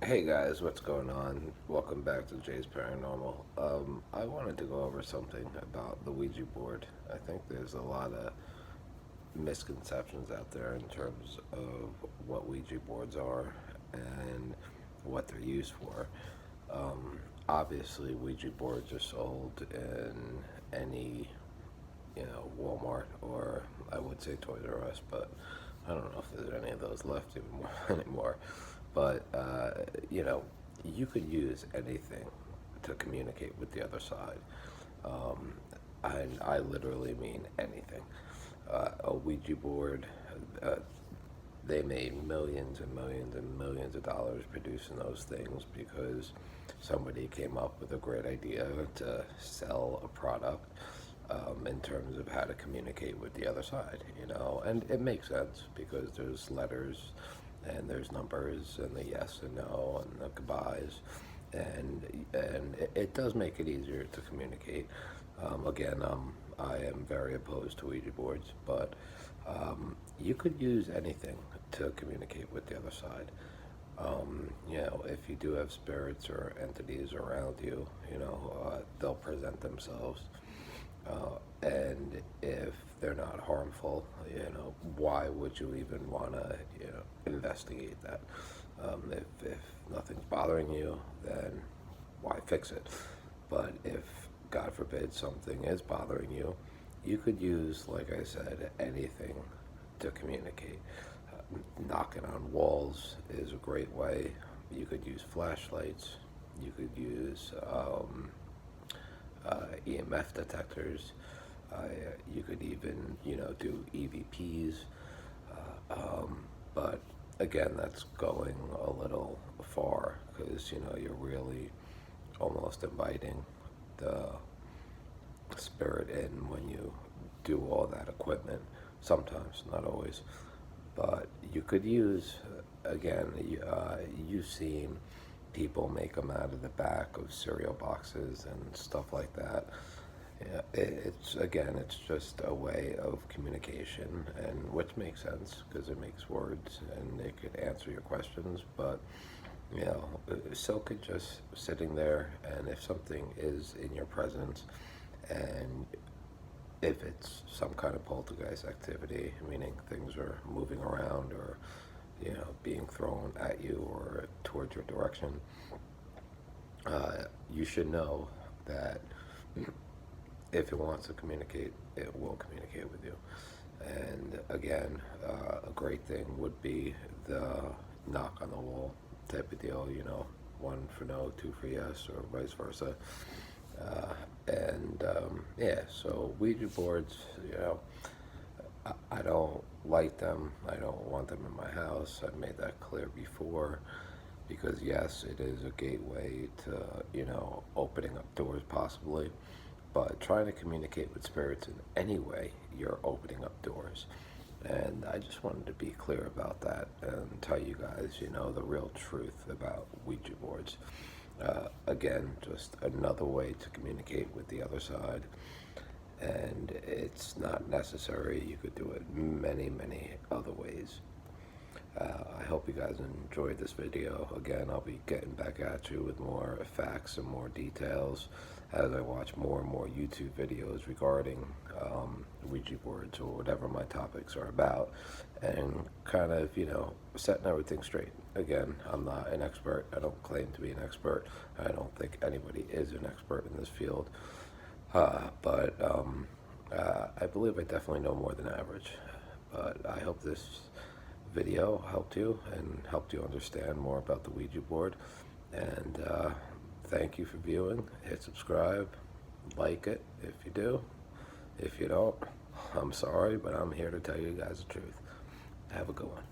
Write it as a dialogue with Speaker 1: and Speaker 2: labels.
Speaker 1: Hey guys, what's going on? Welcome back to Jay's Paranormal. I wanted to go over something about the Ouija board. I think there's a lot of misconceptions out there in terms of what Ouija boards are and what they're used for. Obviously, Ouija boards are sold in any, Walmart, or I would say Toys R Us, but I don't know if there's any of those left anymore. But you could use anything to communicate with the other side. Um, I literally mean anything. A Ouija board, uh, they made millions and millions and millions of dollars producing those things because somebody came up with a great idea to sell a product, in terms of how to communicate with the other side, and it makes sense because there's letters and there's numbers and the yes and no and the goodbyes, and it does make it easier to communicate. Again, I am very opposed to Ouija boards, but you could use anything to communicate with the other side. If you do have spirits or entities around you, they'll present themselves. And if they're not harmful, why would you even want to, investigate that? If nothing's bothering you, then why fix it? But if, God forbid, something is bothering you, you could use, like I said, anything to communicate. Knocking on walls is a great way. You could use flashlights. You could use EMF detectors. You could even, do EVPs. But again, that's going a little far because, you're really almost inviting the spirit in when you do all that equipment. Sometimes, not always. But you could use, again, you've seen people make them out of the back of cereal boxes and stuff like that. Yeah, it's just a way of communication, and which makes sense because it makes words and it could answer your questions. But so could just sitting there, and if something is in your presence, and if it's some kind of poltergeist activity, meaning things are moving around or being thrown at you or towards your direction, you should know that if it wants to communicate, it will communicate with you. And again, a great thing would be the knock on the wall type of deal, one for no, two for yes, or vice versa. Yeah, so Ouija boards, I don't like them. I don't want them in my house. I've made that clear before because, yes, it is a gateway to, opening up doors possibly. But trying to communicate with spirits in any way, you're opening up doors. And I just wanted to be clear about that and tell you guys, the real truth about Ouija boards. Again, just another way to communicate with the other side. And it's not necessary. You could do it many, many other ways. I hope you guys enjoyed this video. Again, I'll be getting back at you with more facts and more details as I watch more and more YouTube videos regarding Ouija boards or whatever my topics are about, and kind of, setting everything straight. Again, I'm not an expert. I don't claim to be an expert. I don't think anybody is an expert in this field. But I believe I definitely know more than average. But I hope this video helped you and helped you understand more about the Ouija board. And thank you for viewing. Hit subscribe, like it if you do. If you don't, I'm sorry, but I'm here to tell you guys the truth. Have a good one.